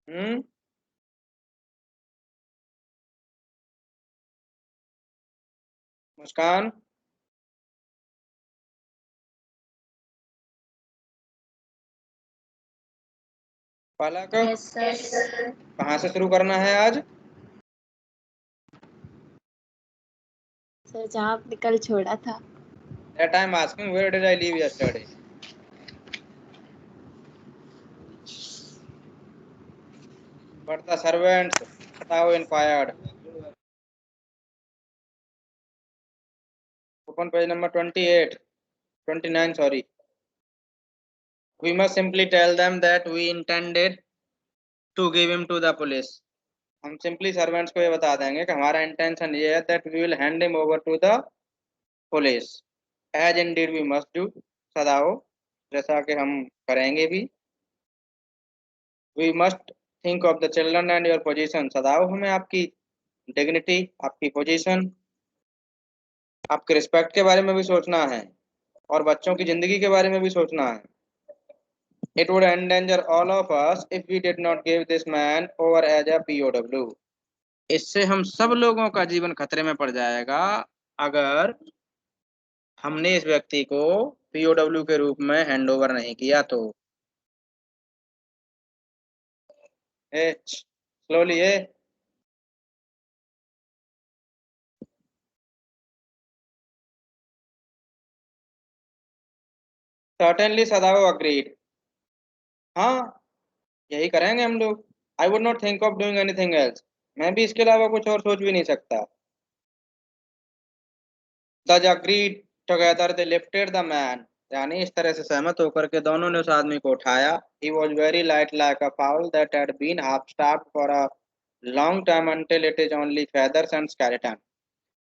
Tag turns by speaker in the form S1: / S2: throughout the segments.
S1: हम्म। मुस्कान। पलक।
S2: Yes sir.
S1: कहाँ से शुरू करना है आज?
S2: सर जहाँ आपने कल छोड़ा था।
S1: That I'm asking, where did I leave yesterday? But the servants now inquired. Open page number 28, 29, sorry. We must simply tell them that we intended to give him to the police. हम simply servants को ये बता देंगे कि हमारा intention ये है that we will hand him over to the police as indeed we must do. Sadao, जैसा कि हम करेंगे भी। We must think of the children and your position. Sadao, हमें आपकी डिग्निटी, आपकी पोजीशन, आपके रिस्पेक्ट के बारे में भी सोचना है और बच्चों की जिंदगी के बारे में भी सोचना है। It would endanger all of us if we did not give this man over as a POW. इससे हम सब लोगों का जीवन खतरे में पड़ जाएगा अगर हमने इस व्यक्ति को पीओडब्ल्यू के रूप में हैंडओवर नहीं किया तो। स्लोली ए। सर्टेनली सदाओ अग्रीड। हाँ, यही करेंगे हम लोग। I would not think of doing anything else. मैं भी इसके अलावा कुछ और सोच भी नहीं सकता। The agreed together they lifted the man. यानी इस तरह से सहमत होकर के दोनों ने उस आदमी को उठाया। He was very light like a fowl that had been half starved for a long time until it is only feathers and skeleton.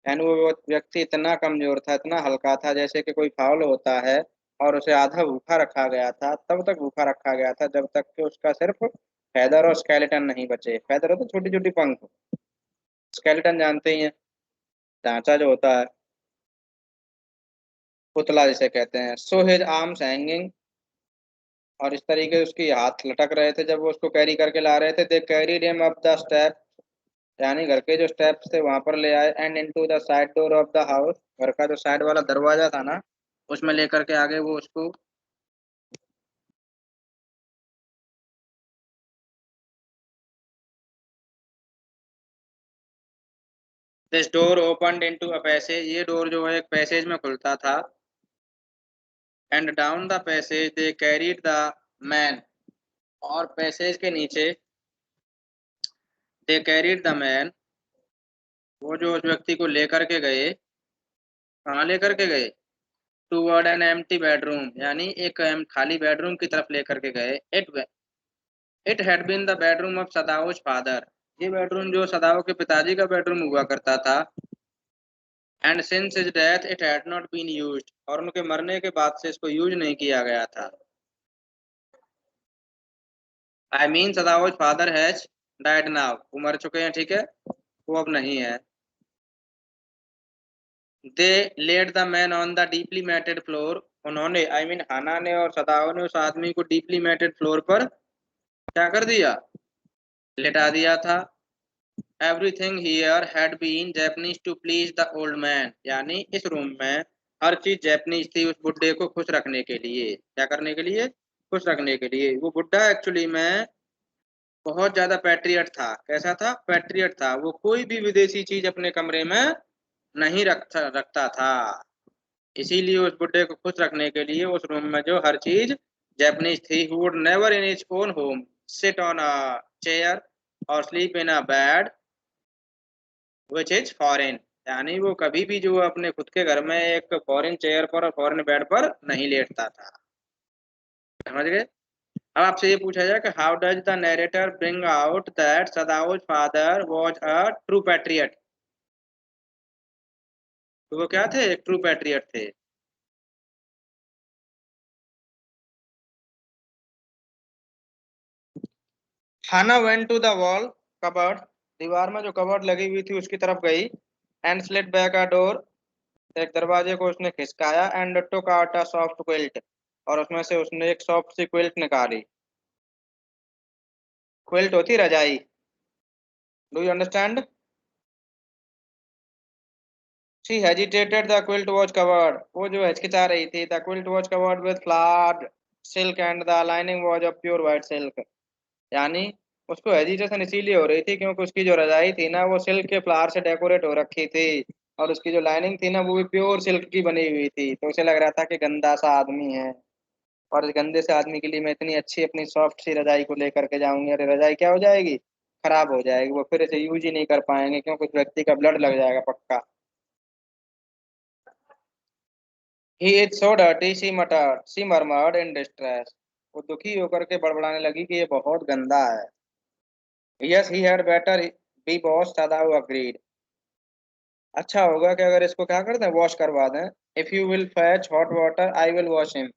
S1: यानी वो व्यक्ति इतना कमजोर था, इतना हल्का था, जैसे कि कोई फाउल होता है और उसे आधा भूखा रखा गया था, तब तक भूखा रखा गया था जब तक कि उसका सिर्फ फेदर और स्केलेटन नहीं बचे। फेदर होता छोटी छोटी पंख, स्केलेटन जानते ही हैं, ढांचा जो होता है, पुतला जिसे कहते हैं। So his arms hanging. और इस तरीके से उसके हाथ लटक रहे थे जब वो उसको कैरी करके ला रहे थे। They carried him up the step. यानी घर के जो स्टेप्स थे वहां पर ले आए। And into the side door of the house. घर का जो साइड वाला दरवाजा था ना, उसमें लेकर के आगे वो उसको। This door opened into a passage. ये डोर जो है एक पैसेज में खुलता था। And down the passage they carried the man. और पैसेज के नीचे दे कैरीड द मैन। वो जो उस व्यक्ति को लेकर के गए, कहाँ लेकर के गए? Toward an empty bedroom. यानी एक खाली बेडरूम की तरफ लेकर के गए। It had been the bedroom of Sadao's father. ये बेडरूम जो सदाओ के पिताजी का बेडरूम हुआ करता था। And since his death it had not been used. और उनके मरने के बाद से इसको यूज नहीं किया गया था। I mean Sadao's father has died now. वो मर चुके हैं, ठीक है, वो अब नहीं है। They led the man on the deeply matted floor. उन्होंने, आई मीन हाना ने और सदाओ ने उस आदमी को डीपली मैटेड फ्लोर पर क्या कर दिया? लेटा दिया था। Everything here had been Japanese to please the old man. यानी इस रूम में हर चीज जैपनीज थी उस बुड्ढे को खुश रखने के लिए। क्या करने के लिए? खुश रखने के लिए। वो बुड्ढा एक्चुअली में बहुत ज्यादा पैट्रियट था। कैसा था? पैट्रियट था। वो कोई भी विदेशी चीज अपने कमरे में नहीं रखता था। इसीलिए उस बुड्ढे को खुश रखने के लिए उस रूम में जो हर चीज जैपनीज थी। who would never in his own home sit on a chair or sleep in a bed which is foreign। यानी वो कभी भी जो अपने खुद के घर में एक फॉरेन चेयर पर और फॉरेन बेड पर नहीं लेटता था। समझ गए? अब आपसे ये पूछा जाए कि how does the narrator bring out that Sadao's father was a true patriot. तो वो क्या थे? एक ट्रू पैट्रियट थे। Hana went to the wall cupboard. दीवार में जो कबर्ड लगी हुई थी उसकी तरफ गई। And slit back a door. एक दरवाजे को उसने खिसकाया। And took out a soft quilt. और उसमें से उसने एक सॉफ्ट सी क्विल्ट निकाली। क्विल्ट होती रजाई। Do you understand? She hesitated. The quilt was covered. वो जो हिचकिचा रही थी. The quilt was covered with flowered silk and the lining was of pure white silk. यानी उसको हेजिटेशन इसीलिए हो रही थी क्योंकि उसकी जो रजाई थी ना वो सिल्क के फ्लावर से डेकोरेट हो रखी थी और उसकी जो लाइनिंग थी ना वो भी प्योर सिल्क की बनी हुई थी। तो उसे लग रहा था कि गंदा सा आदमी है और इस गंदे से आदमी के लिए मैं इतनी अच्छी अपनी सॉफ्ट सी रजाई को लेकर के जाऊंगी, अरे रजाई क्या हो जाएगी, खराब हो जाएगी, वो फिर इसे यूज ही नहीं कर पाएंगे क्योंकि उस व्यक्ति का ब्लड लग जाएगा पक्का। He is so dirty, she murmured in distress. वो दुखी होकर के बड़बड़ाने लगी कि ये बहुत गंदा है। Yes, he had better be washed, Sadhu agreed. अच्छा होगा कि अगर इसको क्या कर दें, वॉश करवा दें। If you will fetch hot water, I will wash him.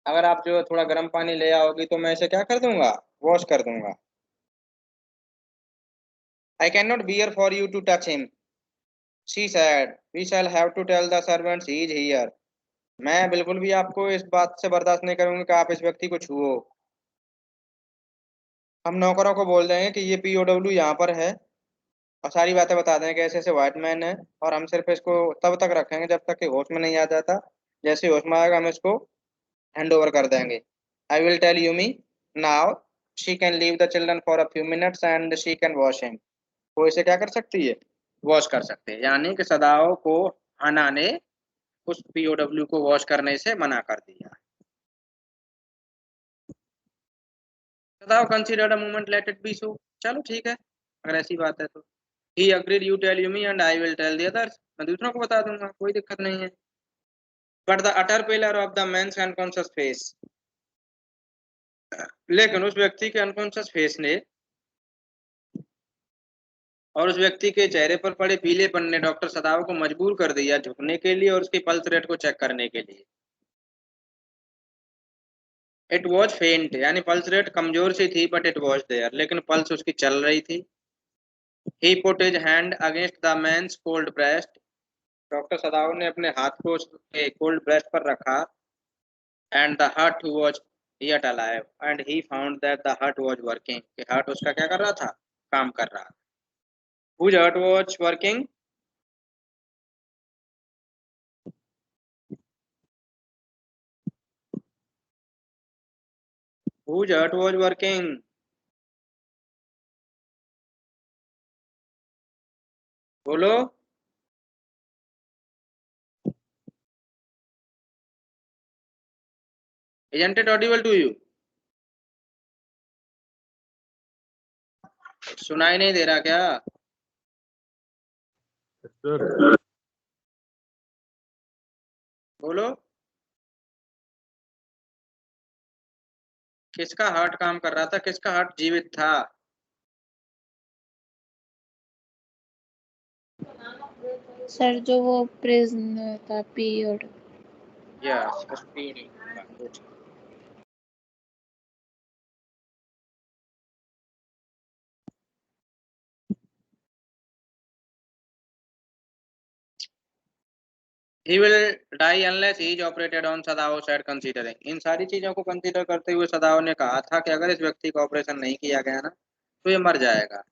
S1: अगर आप जो थोड़ा गर्म पानी ले आओगी तो मैं इसे क्या कर दूंगा, वॉश कर दूंगा। I cannot bear for you to touch him, she said. We shall have to tell the servants he is here. मैं बिल्कुल भी आपको इस बात से बर्दाश्त नहीं करूंगी कि आप इस व्यक्ति को छुओ। हम नौकरों को बोल देंगे कि ये POW यहाँ पर है और सारी बातें बता देंगे कि ऐसे ऐसे व्हाइट मैन है और हम सिर्फ इसको तब तक रखेंगे जब तक कि होश में नहीं आ जाता। जैसे होश में आएगा हम इसको हैंड ओवर कर देंगे। I will tell you me now she can leave the children for a few minutes and she can wash him. वो इसे क्या कर सकती है, वॉश कर सकते हैं। यानी कि सदाओ को हना ने उस POW को वॉश करने से मना कर दिया। Sadao considered a moment, let it be so. चलो ठीक है अगर ऐसी बात है तो। He agreed, you tell you me and I will tell the others. मैं दूसरों को बता दूंगा, कोई दिक्कत नहीं है। But the utter pallor of the man's unconscious face, लेकिन उस व्यक्ति के अनकॉन्शियस फेस ने और उस व्यक्ति के चेहरे पर पड़े पीलेपन ने डॉक्टर सदाव को मजबूर कर दिया झुकने के लिए और उसकी पल्स रेट को चेक करने के लिए। इट वॉज फेंट, यानी पल्स रेट कमजोर सी थी, बट इट वॉज देयर, लेकिन पल्स उसकी चल रही थी। He put his hand against the man's cold breast, doctor Sadao ने अपने हाथ को उसके कोल्ड ब्रेस्ट पर रखा। And the heart was yet alive and he found that the heart was working, कि हार्ट उसका क्या कर रहा था, काम कर रहा। whose heart was working? whose heart was working? बोलो। Isn't it audible to you? सुनाई नहीं दे रहा क्या?
S3: सर
S1: बोलो। किसका हार्ट काम कर रहा था, किसका हार्ट जीवित था?
S2: सर जो वो प्रिजनर था पीरियड।
S1: यस, उस पीढ़ी का। He will die unless he is operated on, Sadao said considering। इन सारी चीजों को कंसीडर करते हुए सदाओ ने कहा था कि अगर इस व्यक्ति का ऑपरेशन नहीं किया गया ना तो ये मर जाएगा।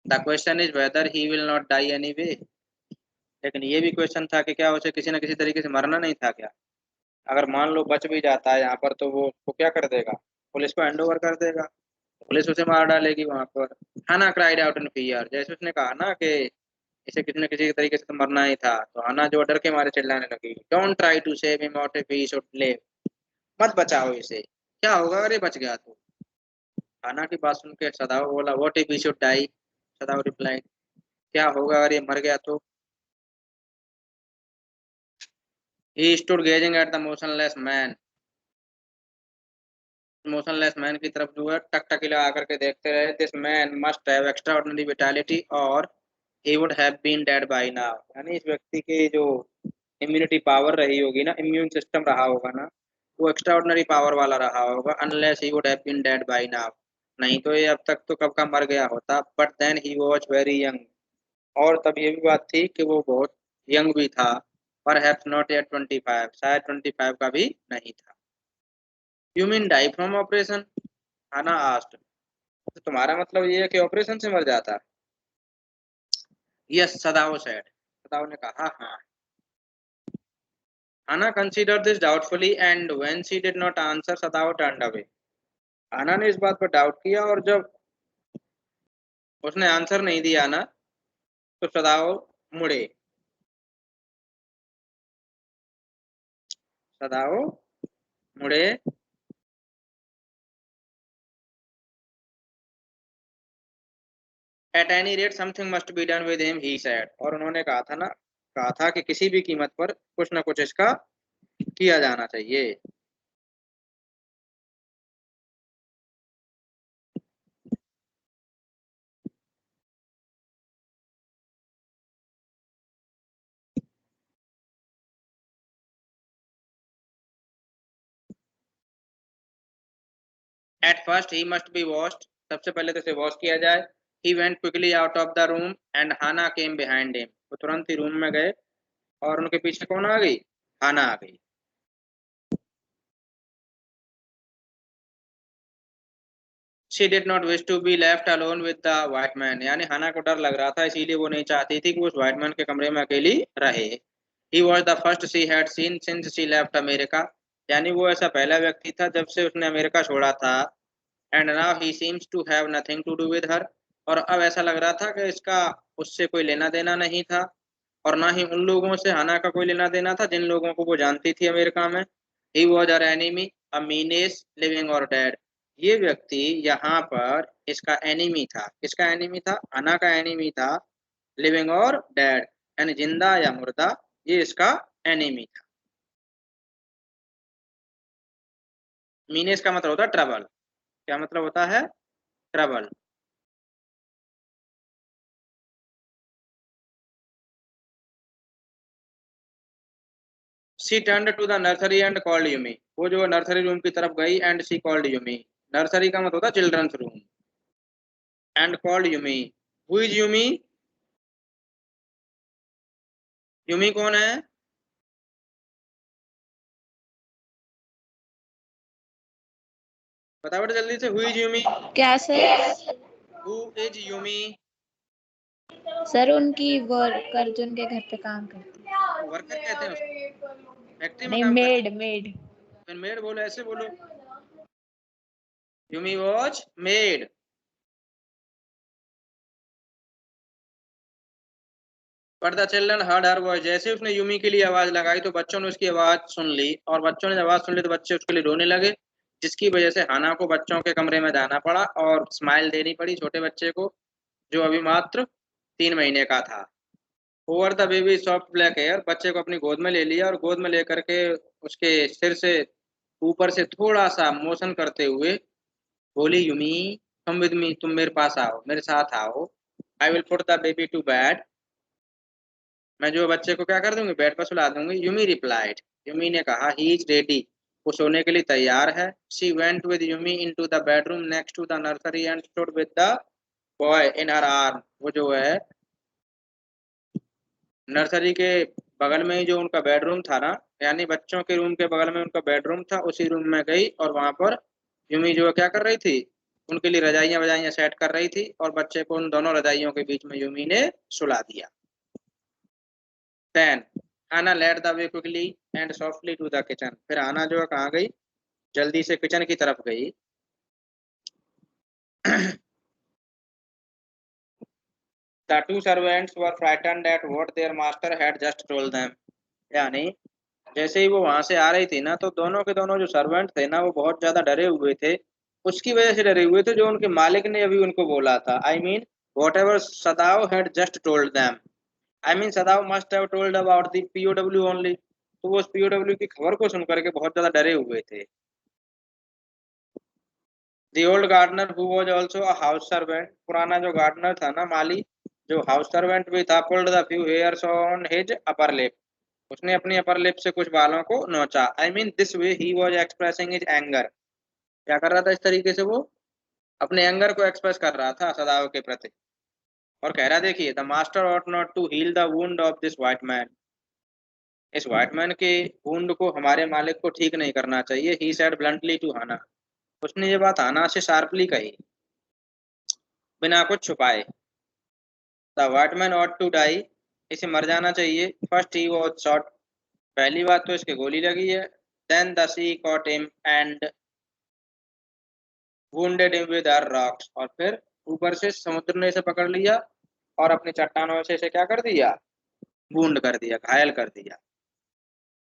S1: The question is whether he will not die anyway, लेकिन ये भी क्वेश्चन था कि क्या उसे किसी न किसी तरीके से मरना नहीं था क्या? अगर मान लो बच भी जाता है यहाँ पर तो वो उसको क्या कर देगा, पुलिस को हैंड ओवर कर देगा, पुलिस उसे मार डालेगी वहां पर। हना क्राइड आउट इन फियर, जैसे उसने कहा ना कि इसे किसी न किसी तरीके से तो मरना ही था, तो हना जो डर के मारे चिल्लाने लगी, don't try to save him what if he should live, मत बचाओ इसे, क्या होगा अगर ये बच गया तो। हना की बात सुन के सदाओ बोला, what if he should die, Sadao reply, क्या होगा अगर ये मर गया तो। He stood gazing at the motionless man की तरफ जो है टकटकी लगा करके देखते रहे। This man must have extraordinary vitality or he would have been dead by now, यानी इस व्यक्ति की जो इम्यूनिटी पावर रही होगी ना, इम्यून सिस्टम रहा होगा ना, वो एक्स्ट्राऑर्डिनरी पावर वाला रहा होगा। Unless he would have been dead by now, नहीं तो ये अब तक तो कब का मर गया होता। But then he was very young, और तब ये भी बात थी कि वो बहुत यंग भी था। परहैप्स नॉट एट 25, शायद 25 का भी नहीं था। You mean die from operation, Hannah asked. तो तुम्हारा मतलब ये है कि ऑपरेशन से मर जाता? यस, सदाओ सेड, सदाओ ने कहा हाँ। Anna considered this doubtfully, and when she did not answer, Sadao turned away. आना ने इस बात पर डाउट किया और जब उसने आंसर नहीं दिया ना तो सदाओ मुड़े, सदाओ मुड़े। At any rate, something must be done with him, he said. और उन्होंने कहा था कि किसी भी कीमत पर कुछ ना कुछ इसका किया जाना चाहिए। At first he must be washed, सबसे पहले तो इसे वॉश किया जाए। He went quickly out of the room and Hannah came behind him. वो तुरंत ही रूम में गए और उनके पीछे कौन आ गई? हाना आ गई। She did not wish to be left alone with the white man. यानी हाना को डर लग रहा था, इसीलिए वो नहीं चाहती थी कि उस व्हाइट मैन के कमरे में अकेली रहे। He was the first she had seen since she left America. यानी वो ऐसा पहला व्यक्ति था जब से उसने अमेरिका छोड़ा था। And now he seems to have nothing to do with her. और अब ऐसा लग रहा था कि इसका उससे कोई लेना देना नहीं था और ना ही उन लोगों से हाना का कोई लेना देना था जिन लोगों को वो जानती थी अमेरिका में। He was her enemy, a menace, living or dead. ये व्यक्ति यहाँ पर इसका एनिमी था। किसका एनिमी था? हाना का एनिमी था। लिविंग और डेड यानी जिंदा या मुर्दा, ये इसका एनिमी था। मीनेस का मतलब होता है ट्रबल। क्या मतलब होता है? Trouble. She turned to the nursery and called Yumi. वो जो नर्सरी रूम की तरफ गई and she called Yumi. Nursery का मतलब होता है children's room. And called Yumi. Who is Yumi? Yumi कौन है? बताओ जल्दी से। Who is Yumi?
S2: क्या सर?
S1: Who is Yumi?
S2: सर उनकी वर्कर जो उनके घर पे काम करती है।
S1: वर्कर कहते हैं उसको, फैक्ट्री में
S2: नहीं,
S1: काम करती
S2: मेड मेड।
S1: है। फिर मेड बोलो, ऐसे बोलो। Yumi was made. But the children heard her voice. जैसे उसने यूमी के लिए आवाज लगाई तो बच्चों ने उसकी आवाज सुन ली और बच्चों ने आवाज सुन ली तो बच्चे उसके लिए रोने लगे, जिसकी वजह से हाना को बच्चों के कमरे में जाना पड़ा और स्माइल देनी पड़ी छोटे बच्चे को जो अभी मात्र 3 महीने का था। Over the baby soft black hair. बच्चे को अपनी गोद में ले लिया और गोद में लेकर के उसके सिर से ऊपर से थोड़ा सा मोशन करते हुए बोली, यूमी कम विद मी, तुम मेरे पास आओ, मेरे साथ आओ। I will put the baby to bed. मैं जो बच्चे को क्या कर दूंगी? बेड पर सुला दूंगी। Yumi replied. यूमी ने कहा, ही इज रेडी। वो सोने के लिए तैयार है। She went with Yumi into the bedroom next to the nursery and stood with the boy in her arm. वो जो है नर्सरी के बगल में ही जो उनका बेडरूम था ना, यानी बच्चों के रूम के बगल में उनका बेडरूम था, उसी रूम में गई और वहां पर यूमी जो है क्या कर रही थी? उनके लिए रजाइयां वजाइयां सेट कर रही थी और बच्चे को उन दोनों रजाइयों के बीच में यूमी ने सुला दिया। Then Anna led the way quickly and softly to the kitchen. फिर आना जो है कहाँ गई? जल्दी से किचन की तरफ गई। The two servants were frightened at what their master had just told them. यानी जैसे ही वो वहां से आ रही थी ना तो दोनों के दोनों जो सर्वेंट थे ना वो बहुत ज्यादा डरे हुए थे। उसकी वजह से डरे हुए थे जो उनके मालिक ने अभी उनको बोला था। I mean what ever सदाव had just told them. I mean सदाव must have told about the POW only. तो वो उस पीओडब्ल्यू की खबर को सुनकर के बहुत ज्यादा डरे हुए थे। The old gardener who was also a house servant, पुराना जो गार्डनर था ना, माली, जो हाउस सर्वेंट भी था, pulled the few hairs on his upper lip. उसने अपनी अपर लिप से कुछ बालों को नोचा। I mean this way he was expressing his anger. क्या कर रहा था? इस तरीके से वो अपने एंगर को एक्सप्रेस कर रहा था सदाव के प्रति और कह रहा, देखिए, the master ought not to heal the wound of this white man. इस व्हाइट मैन के वुंड को हमारे मालिक को ठीक नहीं करना चाहिए। He said bluntly to Hannah. उसने ये बात हाना से शार्पली कही। बिना कुछ छुपाए। The white man ought to die, इसे मर जाना चाहिए। फर्स्ट ही वॉज शॉट, पहली बात तो इसके गोली लगी है। Then the sea caught him and wounded him with her rocks, और फिर ऊपर से समुद्र ने इसे पकड़ लिया और अपनी चट्टानों से इसे क्या कर दिया, वुंड कर दिया, घायल कर दिया।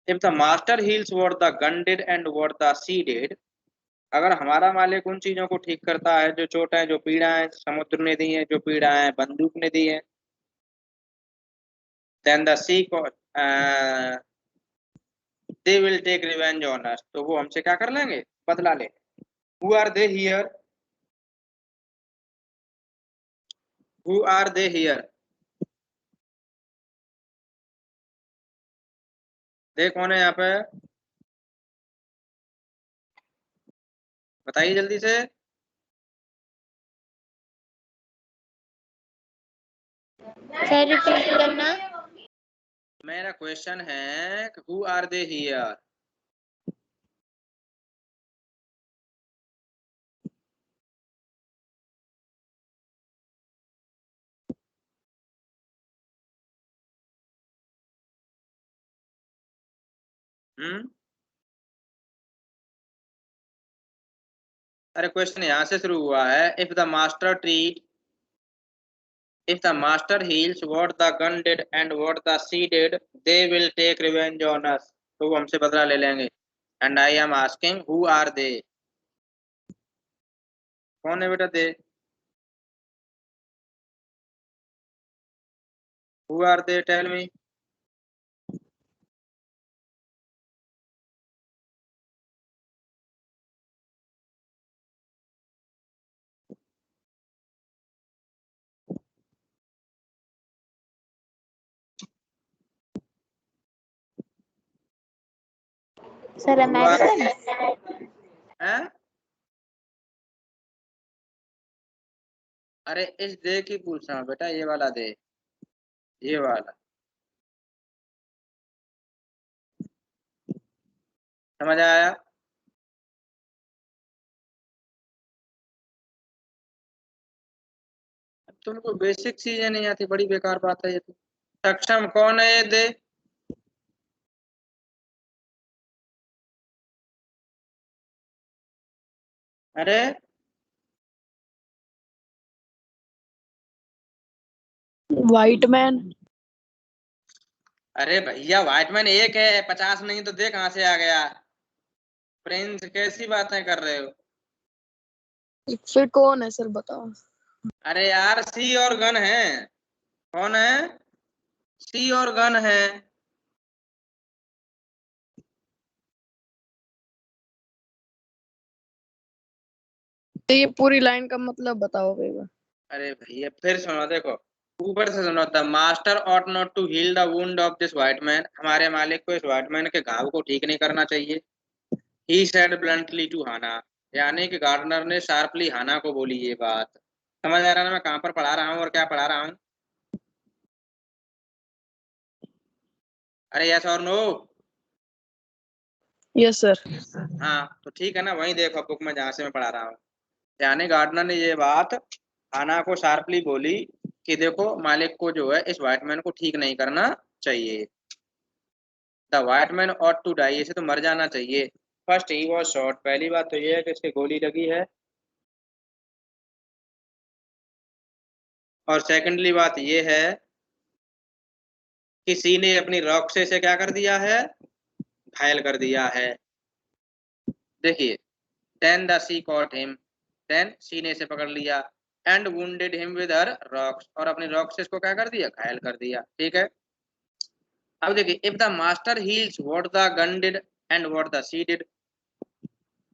S1: If the master heals what the gun did and what the sea did, अगर हमारा मालिक उन चीजों को ठीक करता है जो चोटें, जो पीड़ाएं समुद्र ने दी हैं, जो पीड़ाएं बंदूक ने दी हैं, then the sea they will take revenge on us, तो वो हमसे क्या कर लेंगे, बदला लेंगे। Who are they here, who are they here, they कौन है यहाँ पे, बताइए जल्दी से।
S2: सर रिपीट करना।
S1: मेरा क्वेश्चन है हु आर दे हियर। अरे क्वेश्चन यहाँ से शुरू हुआ है, if the master treat, if the master heals what the gun did and what the sea did, they will take revenge on us, तो वो हमसे बदला ले लेंगे। and I am asking who are they, कौन है बेटा दे, who are they, tell me।
S2: Sir American.
S1: हैं, अरे इस दे की पूछ रहा हूँ बेटा, ये वाला दे, ये वाला, समझ आया। तुमको बेसिक चीजें नहीं आती, बड़ी बेकार बात है ये तो। सक्षम कौन है ये दे, अरे
S3: व्हाइट मैन।
S1: अरे भैया व्हाइट मैन एक है, 50 नहीं, तो दे कहां से आ गया, प्रिंस कैसी बातें कर रहे हो।
S3: फिर कौन है सर बताओ।
S1: अरे यार सी और गन है, कौन है, सी और गन है।
S3: तो ये पूरी लाइन का मतलब बताओ भैया।
S1: अरे भैया फिर सुनो, देखो ऊपर से सुनो, the master ought not to heal the wound of this white man, हमारे मालिक को इस व्हाइट मैन के घाव को ठीक नहीं करना चाहिए। ही सेड ब्लंटली टू हाना, यानी कि गार्डनर ने शार्पली हाना को बोली ये बात। समझ आ रहा है ना मैं कहाँ पर पढ़ा रहा हूँ और क्या पढ़ा रहा हूँ। अरे यस और नो।
S3: Yes sir.
S1: हाँ तो ठीक है ना, वही देखो बुक में जहाँ से मैं पढ़ा रहा हूँ। यानी गार्डनर ने ये बात हाना को शार्पली बोली कि देखो मालिक को जो है इस व्हाइट मैन को ठीक नहीं करना चाहिए। The white man ought to die, इसे तो मर जाना चाहिए। फर्स्ट ही वॉज शॉट, पहली बात तो ये है कि इसके गोली लगी है। और सेकंडली बात ये है कि सी ने अपनी रॉक से इसे क्या कर दिया है, घायल कर दिया है। देखिए, then the sea caught him, then sea ने इसे पकड़ लिया, and wounded him with her rocks, और अपनी रॉक से इसको क्या कर दिया, घायल कर दिया। ठीक है, अब देखिए, if the master heals what the gun did and what the sea did,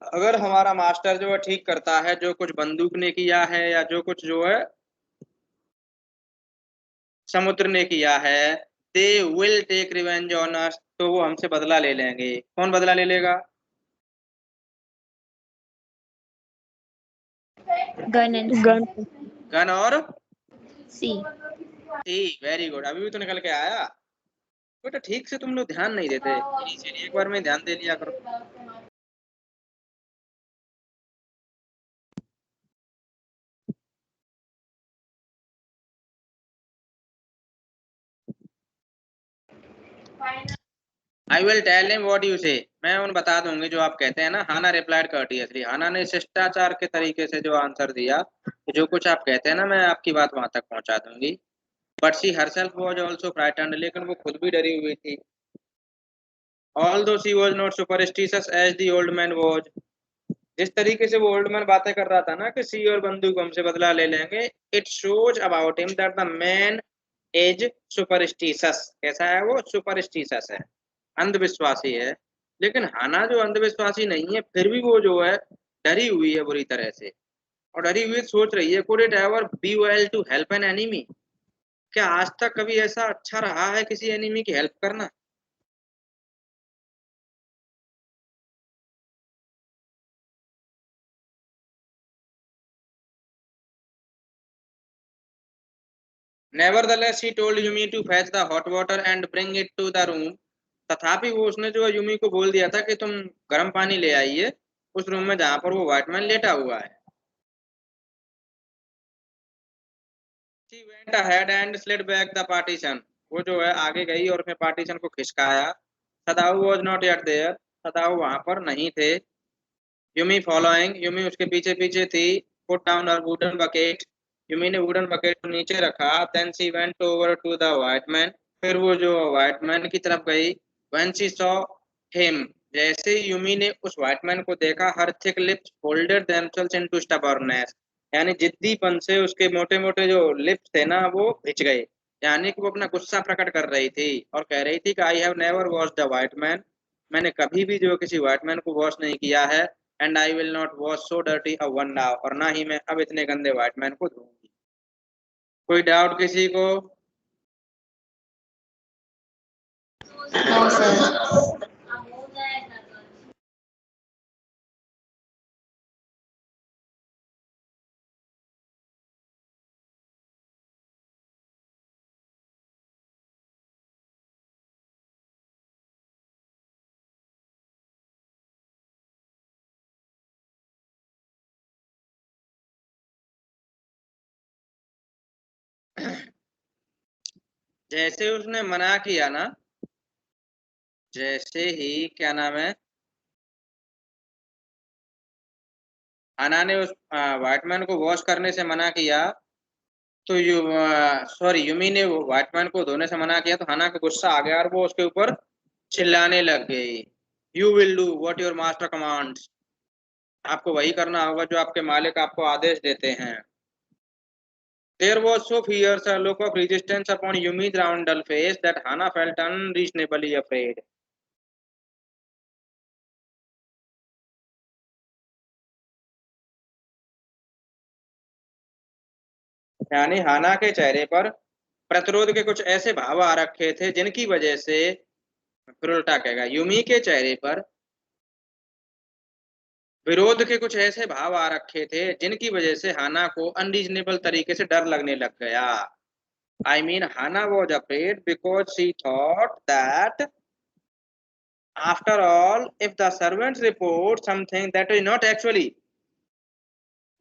S1: अगर हमारा मास्टर जो है ठीक करता है जो कुछ बंदूक ने किया है या जो कुछ जो है समुद्र ने किया है, they will take revenge on us, तो वो हमसे बदला ले लेंगे। कौन बदला ले लेगा,
S2: गन एंड
S3: गन।
S1: गन और
S2: सी।
S1: सी, वेरी गुड, अभी भी तो निकल के आया। बेटा ठीक से तुम लोग ध्यान नहीं देते, इनिशियली एक बार में ध्यान दे लिया करो। I will tell him what you say, मैं उन बता दूंगी जो आप कहते हैं ना। हाना रिप्लाइड कर्टियसली, हाना ने शिष्टाचार के तरीके से जो आंसर दिया, जो कुछ आप कहते हैं ना मैं आपकी बात वहां तक पहुंचा दूंगी। But she herself was also frightened, लेकिन वो खुद भी डरी हुई थी। Although she was not superstitious as the old man was, जिस तरीके से वो ओल्ड मैन बातें कर रहा था ना कि सी और बंदूक हमसे बदला ले लेंगे, it shows about him that the man is superstitious. कैसा है वो? सुपरस्टिशियस है, अंधविश्वासी है। लेकिन हाना जो अंधविश्वासी नहीं है, फिर भी वो जो है डरी हुई है बुरी तरह से, और डरी हुई सोच रही है, could it ever be well to help an enemy, क्या आज तक कभी ऐसा अच्छा रहा है किसी एनिमी की हेल्प करना? Nevertheless, he told Yumi to fetch the hot water and bring it to the room. तथापि वो उसने जो है यूमी को बोल दिया था कि तुम गर्म पानी ले आइए उस रूम में जहां पर वो व्हाइटमैन लेटा हुआ है। She went ahead and slid back the partition. वो जो है आगे गई और उसने पार्टीशन को खिसकाया। सदाऊ was not yet there. सदाऊ वहां पर नहीं थे। यूमी फॉलोइंग, यूमी उसके पीछे पीछे थी। Put down her wooden bucket, Yumi ने वुडन बकेट को नीचे रखा। Then she went over to the white man, फिर वो जो व्हाइट मैन की तरफ गई। व्हेन शी सॉ हिम, जैसे यूमी ने उस व्हाइट मैन को देखा, her thick lips folded themselves into stubbornness, यानी जिद्दीपन से उसके मोटे मोटे जो लिप्स थे ना वो भिज गए, यानी कि वो अपना गुस्सा प्रकट कर रही थी और कह रही थी कि I have never wash the white man, मैंने कभी भी जो किसी व्हाइट मैन को वॉश नहीं किया है। And I will not wash so dirty a one now, और ना ही मैं अब इतने गंदे व्हाइट मैन को धोऊंगी। कोई डाउट किसी को?
S2: No sir.
S1: जैसे उसने मना किया ना, जैसे ही क्या नाम है, अना ने उस व्हाइट मैन को वॉश करने से मना किया, तो यूमी ने वो व्हाइट मैन को धोने से मना किया, तो हना का गुस्सा आ गया और वो उसके ऊपर चिल्लाने लग गई। You will do what your master commands, आपको वही करना होगा जो आपके मालिक आपको आदेश देते हैं। There was so fierce a look of resistance upon Yumi's round dull face that Hana felt unreasonably afraid. यानी हाना के चेहरे पर प्रतिरोध के कुछ ऐसे भाव आ रखे थे जिनकी वजह से, फिर उल्टा कहेगा, यूमी के चेहरे पर विरोध के कुछ ऐसे भाव आ रखे थे जिनकी वजह से हाना को अनरीजनेबल तरीके से डर लगने लग गया। I mean Hana was afraid because she thought that after all if the servants report something that is not actually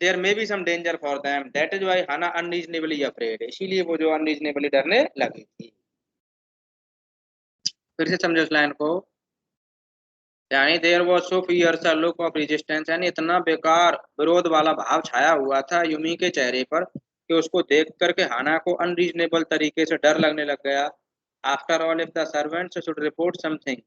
S1: there may be some danger for them, that is why Hana unreasonably afraid, इसीलिए वो जो unreasonably डरने लगी थी। फिर से समझो इस लाइन को, यानी there was so fierce a look of resistance, यानी इतना बेकार विरोध वाला भाव छाया हुआ था यूमी के चेहरे पर कि उसको देख करके हाना को अनरीजनेबल तरीके से डर लगने लग गया। After all if the servants should report something,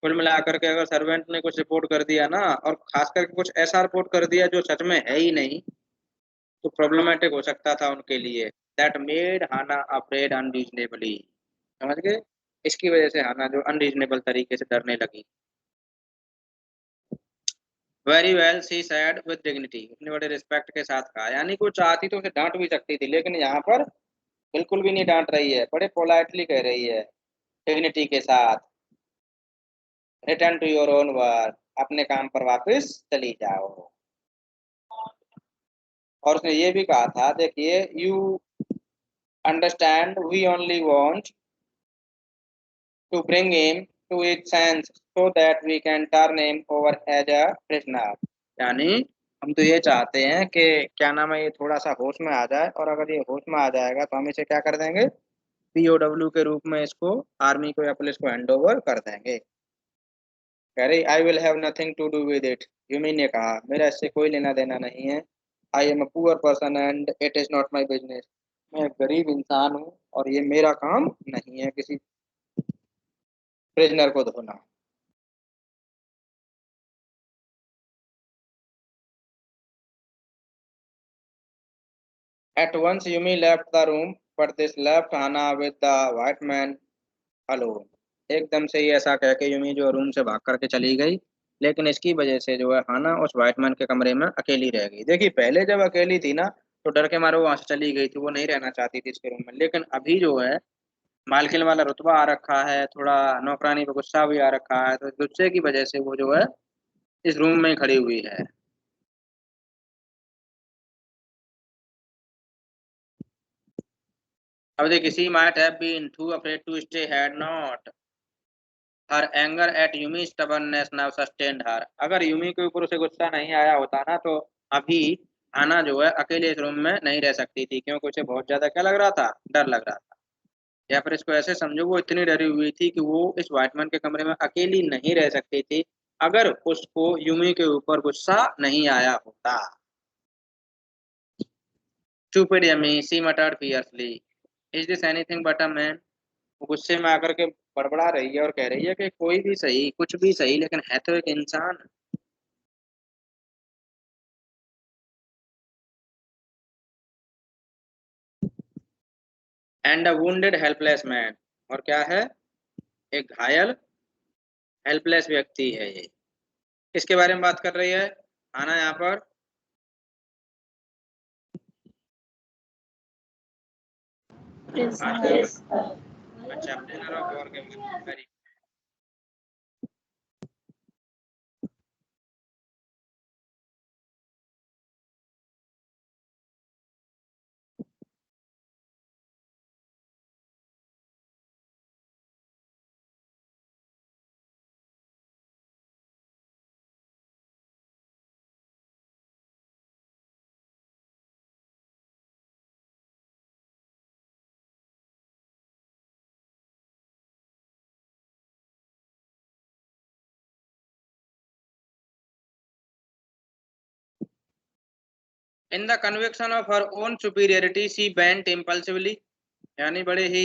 S1: कुल मिलाकर के अगर सर्वेंट ने कुछ रिपोर्ट कर दिया ना, और खास करके कुछ ऐसा रिपोर्ट कर दिया जो सच में है ही नहीं, तो प्रॉब्लमेटिक हो सकता था उनके लिए। That made Hana afraid unreasonably, समझ गए? इसकी वजह से हाना जो अनरीजनेबल तरीके से डरने लगी। Very well she said with dignity, उसने बड़े रिस्पेक्ट के साथ कहा, यानी को चाहती तो उसे डांट भी सकती थी, लेकिन यहाँ पर बिल्कुल भी नहीं डांट रही है, बड़े पोलाइटली कह रही है, डिग्निटी के साथ। Return to your own work, अपने काम पर वापस चली जाओ। और उसने ये भी कहा था, देखिए, you understand we only want to bring him to his sense so that we can turn him over as a prisoner, यानी हम तो ये चाहते हैं कि क्या नाम है, ये थोड़ा सा होश में आ जाए, और अगर ये होश में आ जाएगा तो हम इसे क्या कर देंगे, POW के रूप में इसको आर्मी को या पुलिस को हैंड ओवर कर देंगे। कह रही I will have nothing to do with it. Yumi ने कहा मेरा इससे कोई लेना देना नहीं है। I am a poor person and it is not my business. मैं एक गरीब इंसान हूँ और ये मेरा काम नहीं है किसी प्रिजनर को धोना। At once Yumi left the room, but this left Hana with the white man alone. एकदम से ही ऐसा कह के यूमी जो रूम से भाग करके चली गई, लेकिन इसकी वजह से जो है हाना उस व्हाइट मैन के कमरे में अकेली रह गई। देखिए पहले जब अकेली थी ना तो डर के मारे वो वहां से चली गई थी, वो नहीं रहना चाहती थी इसके रूम में। लेकिन अभी जो है मालकिन वाला रुतबा आ रखा है, थोड़ा नौकरानी पे गुस्सा भी आ रखा है, तो गुस्से की वजह से वो जो है इस रूम में खड़ी हुई है। अब देखिए she might have been too afraid to stay had not her anger at Yumi stubbornness now sustained her. अगर यूमी के ऊपर उसे गुस्सा नहीं आया होता ना तो अभी आना जो है अकेले इस रूम में नहीं रह सकती थी, क्योंकि उसे बहुत ज्यादा क्या लग रहा था, डर लग रहा था। या फिर इसको ऐसे समझो वो इतनी डरी हुई थी कि वो इस व्हाइटमैन के कमरे में अकेली नहीं रह सकती थी अगर उसको यूमी के ऊपर गुस्सा नहीं आया होता। Stupid Yummy, she muttered fiercely. Is this anything but a man? वो गुस्से में आकर के बड़बड़ा रही है और कह रही है कि कोई भी सही, कुछ भी सही, लेकिन है तो एक इंसान। And a wounded helpless man, और क्या है, एक घायल हेल्पलेस व्यक्ति है ये। किसके बारे में बात कर रही है आना यहाँ पर?
S2: prisoners.
S1: अच्छा, प्रिजनर ऑफ वॉर के बारे में। In the conviction of her own superiority, she bent impulsively, यानी बड़े ही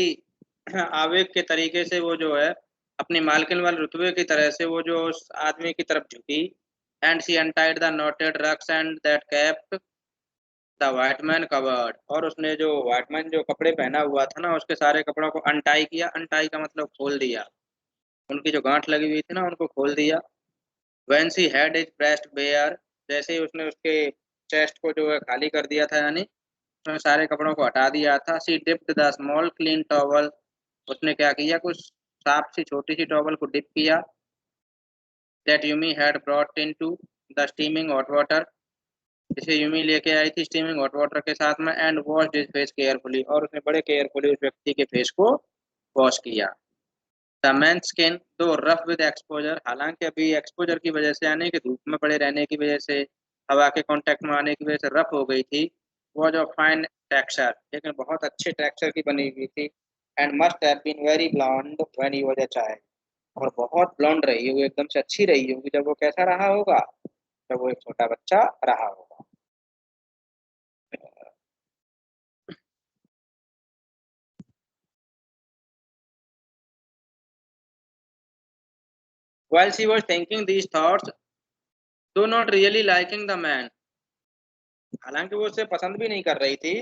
S1: आवेग के तरीके से वो जो है अपनी मालकिन वाले रुतबे की तरह से वो जो उस आदमी की तरफ झुकी। And she untied the noted rugs and that capped the white man covered, और उसने जो व्हाइट मैन जो कपड़े पहना हुआ था ना उसके सारे कपड़ों को अनटाई किया। अनटाई का मतलब खोल दिया, उनकी जो गांठ लगी हुई थी ना उनको खोल दिया। When she had his breast bare, जैसे ही उसने उसके चेस्ट को जो है खाली कर दिया था, यानी उसने सारे कपड़ों को हटा दिया था। She dipped the small clean towel, उसने क्या किया, कुछ साफ सी छोटी सी टॉवल को डिप किया। That Yumi had brought into the steaming hot water, जिसे यूमी लेके आई थी स्टीमिंग हॉट वाटर के साथ में। And washed his face carefully, और उसने बड़े केयरफुली उस व्यक्ति के फेस को वॉश किया। द मैन स्किन दो रफ विद एक्सपोजर, हालांकि अभी एक्सपोजर की वजह से यानी कि धूप में पड़े रहने की वजह से, हवा के कांटेक्ट में आने की वजह से रफ हो गई थी। वो जो फाइन टेक्सचर, लेकिन बहुत अच्छे टेक्सचर की बनी हुई थी। And must have been very blond when he was a child, और बहुत ब्लॉन्ड रही है वो, एकदम से अच्छी रही होगी जब वो कैसा रहा होगा, जब वो एक छोटा बच्चा रहा होगा। While she was thinking these thoughts, though not really liking the man, हालांकि वो उसे पसंद भी नहीं कर रही थी।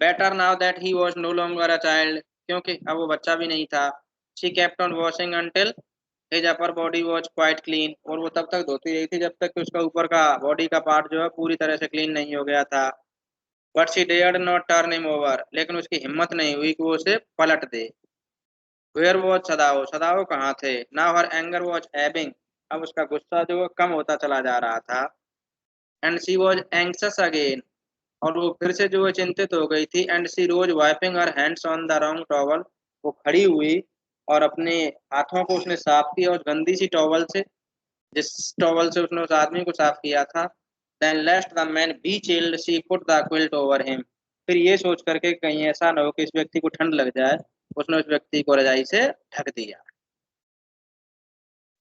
S1: Better now that he was no longer a child, क्योंकि अब वो बच्चा भी नहीं था। She kept on washing until his upper body was quite clean, और वो तब तक धोती रही थी जब तक कि उसका ऊपर का बॉडी का पार्ट जो है पूरी तरह से क्लीन नहीं हो गया था। But she dared not turn him over, लेकिन उसकी हिम्मत नहीं हुई कि वो उसे पलट दे। वेयर वॉज सदाओ, सदाओ कहाँ थे? Now her anger was Ebbing, अब उसका गुस्सा जो है कम होता चला जा रहा था। And she was anxious again, और वो फिर से जो है चिंतित हो गई थी। And she rose wiping her hands on the wrong towel, वो खड़ी हुई और अपने हाथों को उसने साफ किया उस गंदी सी टॉवल से, जिस टॉवल से उसने उस आदमी को साफ किया था। Then lest the man be chilled she put the quilt over him, फिर ये सोच करके कहीं ऐसा ना हो कि इस व्यक्ति को ठंड लग जाए, उसने उस व्यक्ति को रजाई से ढक दिया।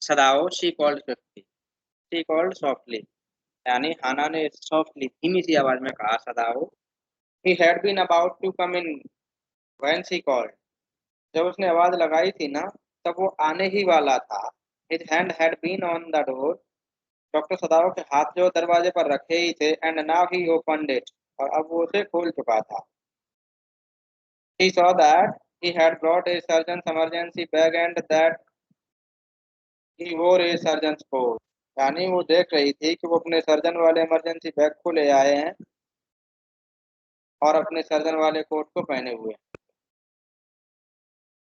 S1: Sadao she called swiftly, she called softly, यानी हाना ने सॉफ्टली धीमी सी आवाज में कहा Sadao. He had been about to come in when she called, जब उसने आवाज लगाई थी ना तब वो आने ही वाला था। His hand had been on the door, doctor Sadao के हाथ जो दरवाजे पर रखे ही थे। And now he opened it, और अब वो उसे खोल चुका था। He saw that he had brought a surgeon's emergency bag and that he wore a surgeon's coat, यानी वो देख रही थी कि वो अपने सर्जन वाले इमरजेंसी बैग को ले आए हैं और अपने सर्जन वाले कोट को पहने हुए हैं।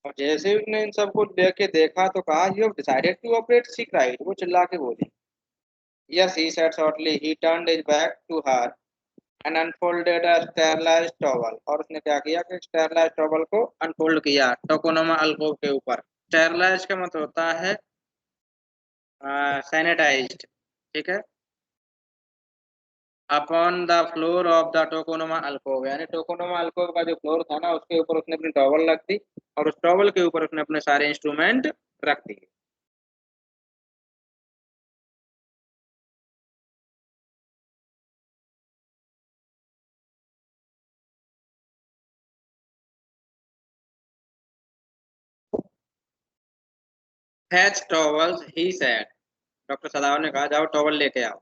S1: और जैसे ही उसने इन सबको लेके देखा तो कहा you have decided to operate, she cried, वो चिल्ला के बोली। Yes he said shortly, he turned his back to her and unfolded a sterilised towel, और उसने क्या किया कि स्टेरलाइज्ड टॉवल को अनफोल्ड किया टोकोनोमा अल्कोव के ऊपर। स्टेरलाइज का मतलब होता है सैनिटाइज्ड, ठीक है। Upon the floor of the tokonoma alcove, यानी टोकोनोमा अल्कोव का जो फ्लोर था ना उसके ऊपर उसने अपनी टॉवल रख दी और उस टॉवल के ऊपर उसने अपने सारे इंस्ट्रूमेंट रख दिए। Fetch towels, he said, doctor Sadao ने कहा जाओ टॉवल लेके आओ।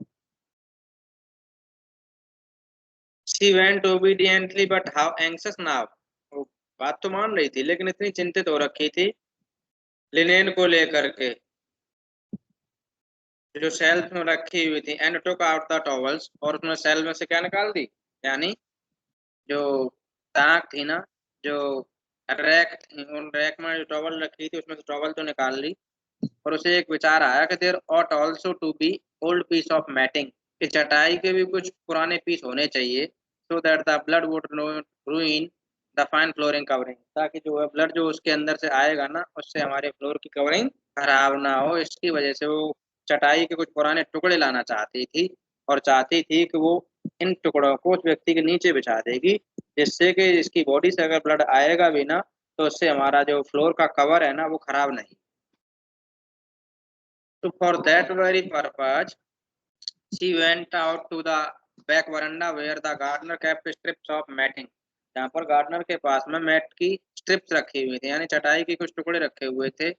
S1: She went obediently but how anxious now, वो बात तो मान रही थी लेकिन इतनी चिंतित हो रखी थी लिनेन को लेकर के जो शेल्फ में रखी हुई थी। And took out the towels, और उसने सेल में से क्या निकाल दी, यानी जो ताक थी ना, जो रैक थी, उन रैक में जो टॉवल रखी थी उसमें से टॉवल तो निकाल ली। और उसे एक विचार आया कि there ought also to be old piece of matting, कि चटाई के भी कुछ पुराने पीस होने चाहिए, so that the blood would ruin the fine flooring covering, ताकि जो है ब्लड जो उसके अंदर से आएगा ना उससे हमारे फ्लोर की कवरिंग खराब ना हो। इसकी वजह से वो चटाई के कुछ पुराने टुकड़े लाना चाहती थी और चाहती थी कि वो इन टुकड़ों को उस व्यक्ति के नीचे बिछा देगी, जिससे कि इसकी बॉडी से अगर ब्लड आएगा भी ना तो उससे हमारा जो फ्लोर का कवर है ना वो खराब नहीं। तो for that very purpose she went out to the back veranda where the gardener kept strips of matting, जहाँ पर गार्डनर के पास में मैट की स्ट्रिप्स रखी हुई थी, यानी चटाई के कुछ टुकड़े रखे हुए थे।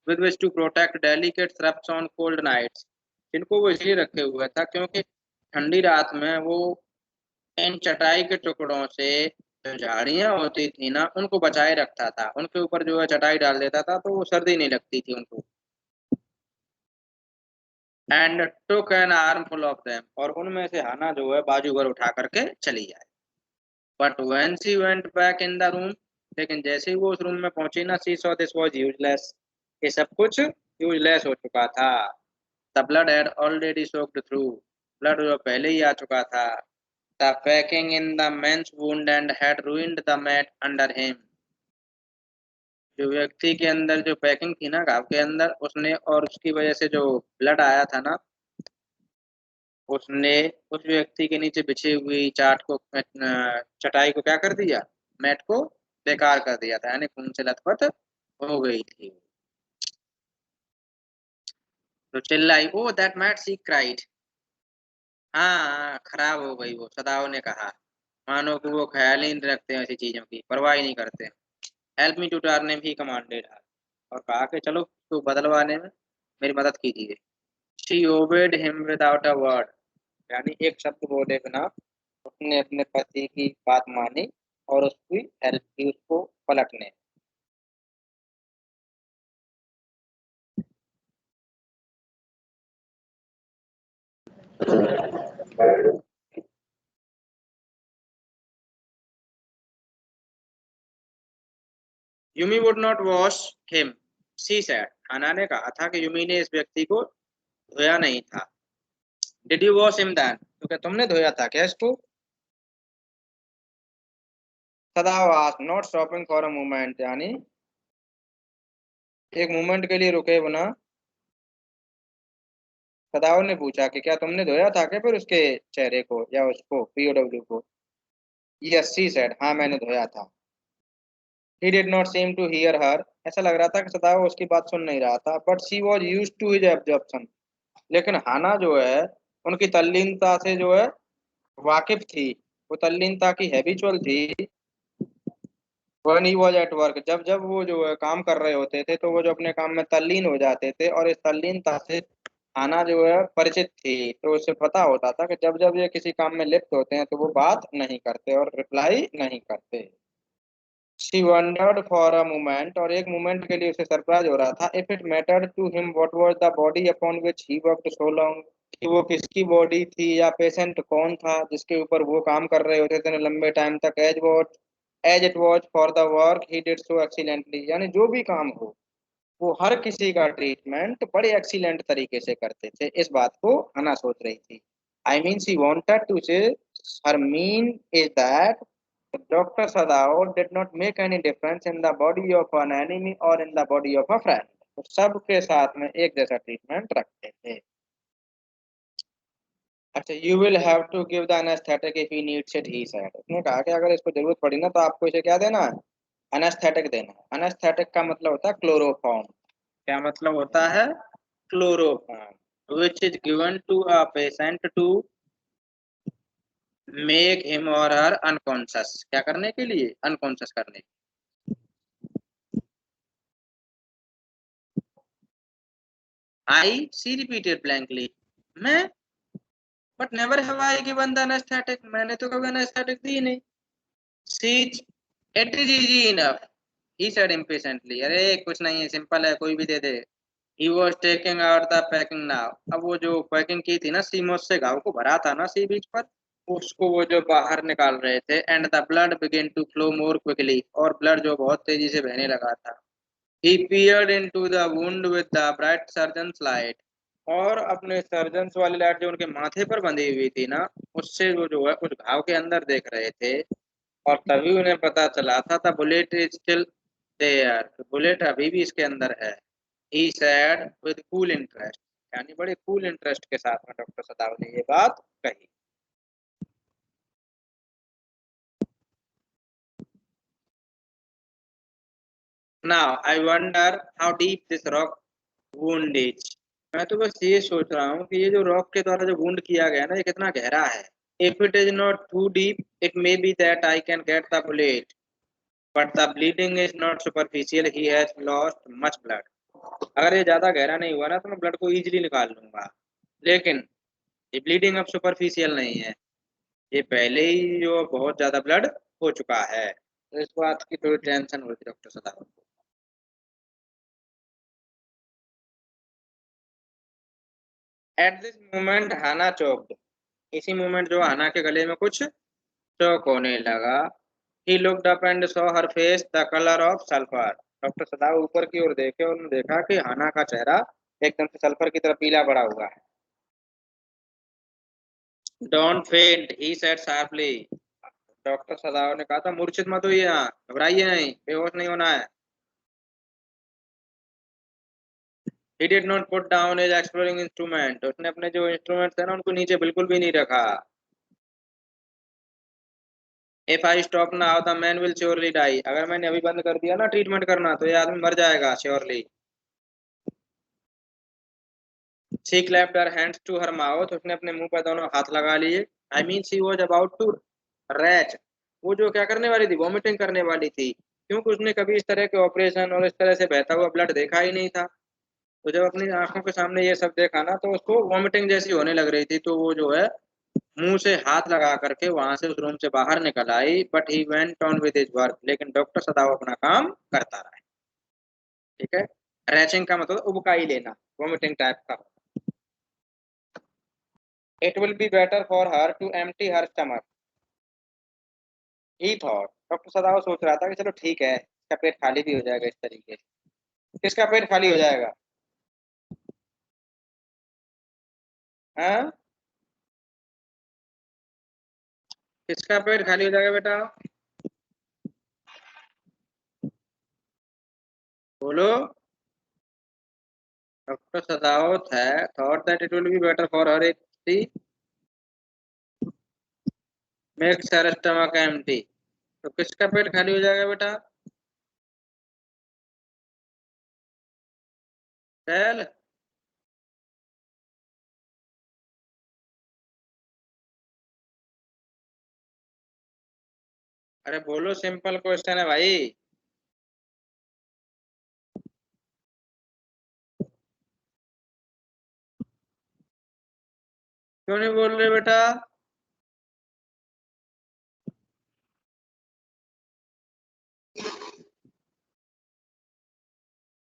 S1: with which to protect delicate shrubs on cold nights, जिनको वो इसलिए रखे हुए था क्योंकि ठंडी रात में वो इन चटाई के टुकड़ों से जो झाड़ियां होती थी ना उनको बचाए रखता था, उनके ऊपर जो है चटाई डाल देता था तो वो सर्दी नहीं लगती थी उनको। And took an armful of them, और उनमें से हाना जो है बाजू भर उठा करके चली जाए। But when she went back in the room, लेकिन जैसे ही वो उस रूम में पहुंची ना, she saw this was useless, ये सब कुछ यूजलेस हो चुका था। The blood had already soaked through, blood जो पहले ही आ चुका था। The packing in the man's wound and had ruined the mat under him, जो व्यक्ति के अंदर जो पैकिंग थी ना घाव के अंदर उसने, और उसकी वजह से जो ब्लड आया था ना उसने उस व्यक्ति के नीचे बिछी हुई चाट को चटाई को क्या कर दिया, मैट को बेकार कर दिया था, यानी खून से लथपथ हो गई थी। तो चिल्लाई, ओ दैट मैट, शी क्राइड, हाँ खराब हो गई वो, सदाओ ने कहा, मानो कि वो ख्याल ही नहीं रखते हैं ऐसी चीजों की, परवाह ही नहीं करते। Help me to turn him, he commanded, और कहा कि चलो तो बदलवाने में मेरी मदद कीजिए। She obeyed him without a word, यानी एक शब्द बोले बिना उसने अपने पति की बात मानी और उसकी हेल्प की उसको पलटने। Yumi would not wash him, she said, Hana ने कहा था कि यूमी ने इस व्यक्ति को धोया नहीं था। Did you wash him then, तो क्या तुमने धोया था क्या इसको? Sadao was not stopping for a moment, यानी एक मोमेंट के लिए रुके बिना सदाओ ने पूछा कि क्या तुमने धोया था क्या फिर उसके चेहरे को या उसको, पीओडब्ल्यू को? यस शी सेड, हाँ मैंने धोया था। He did not seem to hear her, ऐसा लग रहा था कि सदाओ उसकी बात सुन नहीं रहा था। But she was used to his absorption, लेकिन हाना जो है उनकी तल्लीनता से जो है वाकिफ थी, वो तल्लीनता की हैबिचुअल थी। One he was at work, जब जब वो जो है काम कर रहे होते थे तो वो जो अपने काम में तल्लीन हो जाते थे, और इस तल्लीनता से आना जो है परिचित थी, तो उसे पता होता था कि जब जब ये किसी काम में लिप्त होते हैं तो वो बात नहीं करते और रिप्लाई नहीं करते। She wondered for a moment, और एक मोमेंट के लिए उसे सरप्राइज हो रहा था, if it mattered to him what was the body upon which he worked so long, कि वो किसकी बॉडी थी या पेशेंट कौन था जिसके ऊपर वो काम कर रहे होते थे लंबे टाइम तक। As it was for the work he did so excellently, यानी जो भी काम हो वो हर किसी का ट्रीटमेंट बड़े एक्सीलेंट तरीके से करते थे। इस बात को हना सोच रही थी। I mean she wanted to say, her mean is that doctor Sadao did not make any difference in the body of an enemy और in the body of a friend, तो सबके साथ में एक जैसा ट्रीटमेंट रखते थे। अच्छा, you will have to give the anaesthetic if he needs it, he said, उसने कहा कि अगर इसको जरूरत पड़ी ना तो आपको इसे क्या देना है, एनेस्थेटिक देना है। एनेस्थेटिक का मतलब होता है क्लोरोफॉर्म। क्या मतलब होता है, chloroform, which is given to a patient to make him और हर अनकॉन्शियस, क्या करने के लिए, अनकॉन्शियस करने। आई, सी रिपीटेड ब्लैंकली, मैं, but never have I given the anaesthetic, मैंने तो कभी एनेस्थेटिक दी नहीं। See, it is easy enough, he said impatiently, अरे कुछ नहीं है, सिंपल है, कोई भी दे दे। He was taking out the packing now, अब वो जो पैकिंग की थी ना सीमोस से घाव को भरा था ना सी बीच पर, उसको वो जो बाहर निकाल रहे थे। And the blood begin to flow more quickly, और ब्लड जो बहुत तेजी से बहने लगा था। He peered into the wound with the bright surgeon's light, और अपने सर्जन्स वाली लाइट जो उनके माथे पर बंधी हुई थी ना, उससे वो जो है उस घाव के अंदर देख रहे थे। और तभी उन्हें पता चला था the bullet is still there, bullet अभी भी इसके अंदर है। He said with cool interest, यानी बड़े कूल इंटरेस्ट के साथ में डॉक्टर सदाव ने ये बात कही। Now I wonder how deep this rock wound is, मैं तो बस ये सोच रहा हूँ कि ये जो रॉक के द्वारा जो वुंड किया गया ना ये कितना गहरा है। If it is not too deep it may be that I can get the bullet, but the bleeding is not superficial, he has lost much blood, अगर ये ज्यादा गहरा नहीं हुआ ना तो मैं ब्लड को इजीली निकाल लूंगा, लेकिन ये ब्लीडिंग अब सुपरफिशियल नहीं है, ये पहले ही जो बहुत ज्यादा ब्लड हो चुका है। तो इस बात की थोड़ी टेंशन होती है डॉक्टर सदावर को। एट दिस मोमेंट हाना चौक्ड, इसी मोमेंट जो हाना के गले में कुछ चौक होने लगा। He looked up and saw her face the colour of sulphur, doctor सदाव ऊपर की ओर देखे और उन्होंने देखा कि हाना का चेहरा एकदम से सल्फर की तरह पीला पड़ा हुआ है। डोंट फेंट, he said sharply, doctor Sadao ने कहा था मूर्छित मत होइए, यहाँ घबराइए नहीं, बेहोश नहीं होना है। He did not put down his exploring instrument, उसने अपने जो इंस्ट्रूमेंट थे ना उनको नीचे बिल्कुल भी नहीं रखा। If I stop now the man will surely die, अगर मैंने अभी बंद कर दिया ना ट्रीटमेंट करना तो ये आदमी मर जाएगा surely. She clapped her hands to her mouth, उसने अपने मुंह पर दोनों हाथ लगा लिए। I mean she was about to retch, वो जो क्या करने वाली थी, वॉमिटिंग करने वाली थी, क्योंकि उसने कभी इस तरह के ऑपरेशन और इस तरह से बहता हुआ ब्लड देखा ही नहीं था। तो जब अपनी आंखों के सामने ये सब देखा ना तो उसको वॉमिटिंग जैसी होने लग रही थी, तो वो जो है मुंह से हाथ लगा करके वहां से उस रूम से बाहर निकल आई। But he went on with his work, लेकिन डॉक्टर सदाव अपना काम करता रहा। ठीक है, रैचिंग का मतलब उबकाई लेना, वॉमिटिंग टाइप का। It will be better for her to empty her stomach, he thought, doctor Sadao सोच रहा था कि चलो ठीक है इसका पेट खाली भी हो जाएगा इस तरीके से। किसका पेट खाली हो जाएगा, हाँ किसका पेट खाली हो जाएगा बेटा, बोलो। डॉक्टर सदावत है thought that it will be better for हर, एक थी मेक्स हर स्टमक एम्प्टी। तो किसका पेट खाली हो जाएगा बेटा? टेल। अरे बोलो, सिंपल क्वेश्चन है भाई। क्यों नहीं बोल रहे बेटा?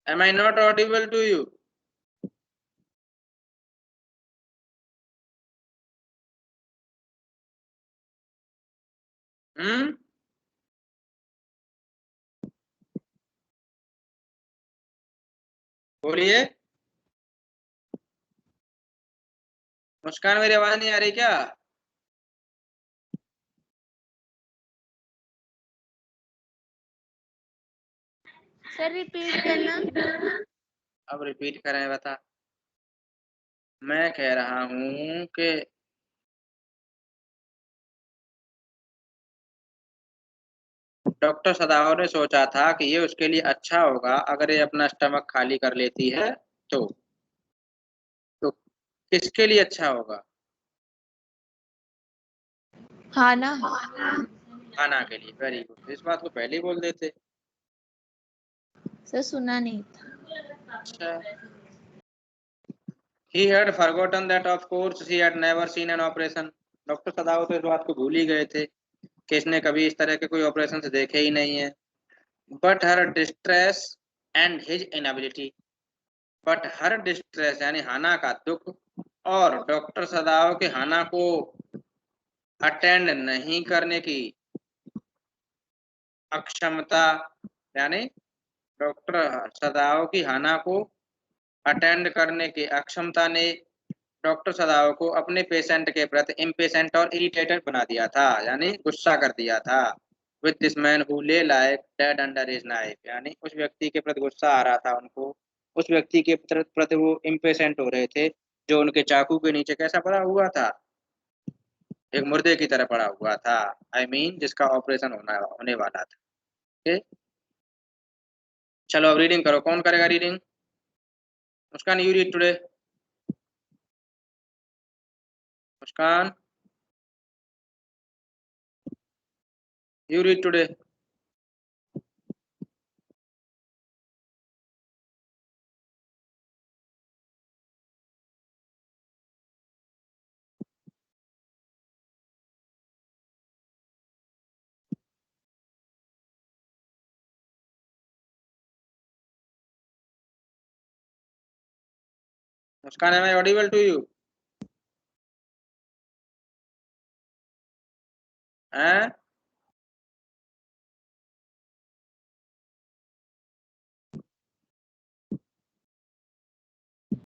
S1: Am I not audible to you? हम्म। बोलिए। मुस्कान, मेरी आवाज नहीं आ रही क्या?
S2: सर रिपीट करना।
S1: अब रिपीट करें बता। मैं कह रहा हूं कि डॉक्टर सदाव ने सोचा था कि ये उसके लिए अच्छा होगा अगर ये अपना स्टमक खाली कर लेती है। तो तो किसके लिए अच्छा होगा?
S2: हाँ ना।
S1: खाना के लिए। वेरी गुड, इस बात को पहले ही बोल देते।
S2: सर सुना नहीं था।
S1: अच्छा। He had forgotten that of course he had never seen an operation. Doctor सदाव तो इस बात को भूल ही गए थे कि इसने कभी इस तरह के कोई ऑपरेशन देखे ही नहीं है। But her distress and his inability. But her distress यानी हाना का दुख, और डॉक्टर सदाव के हाना को अटेंड नहीं करने की अक्षमता, यानी डॉक्टर सदाव की हाना को अटेंड करने की अक्षमता ने डॉक्टर सदाव को अपने पेशेंट के प्रति इम्पेशेंट और इरिटेटेड बना दिया था, यानी गुस्सा कर दिया था। विद दिस मैन हु ले like dead under his knife, यानी उस व्यक्ति के प्रति गुस्सा आ रहा था उनको। उस व्यक्ति के प्रति वो इम्पेशेंट हो रहे थे जो उनके चाकू के नीचे कैसा पड़ा हुआ था? एक मुर्दे की तरह पड़ा हुआ था। आई मीन जिसका ऑपरेशन होने वाला था। ओके। चलो अब रीडिंग करो। कौन करेगा reading? Muskan, you read today. Muskan, you read today. Muskan, am I audible to you? हैं?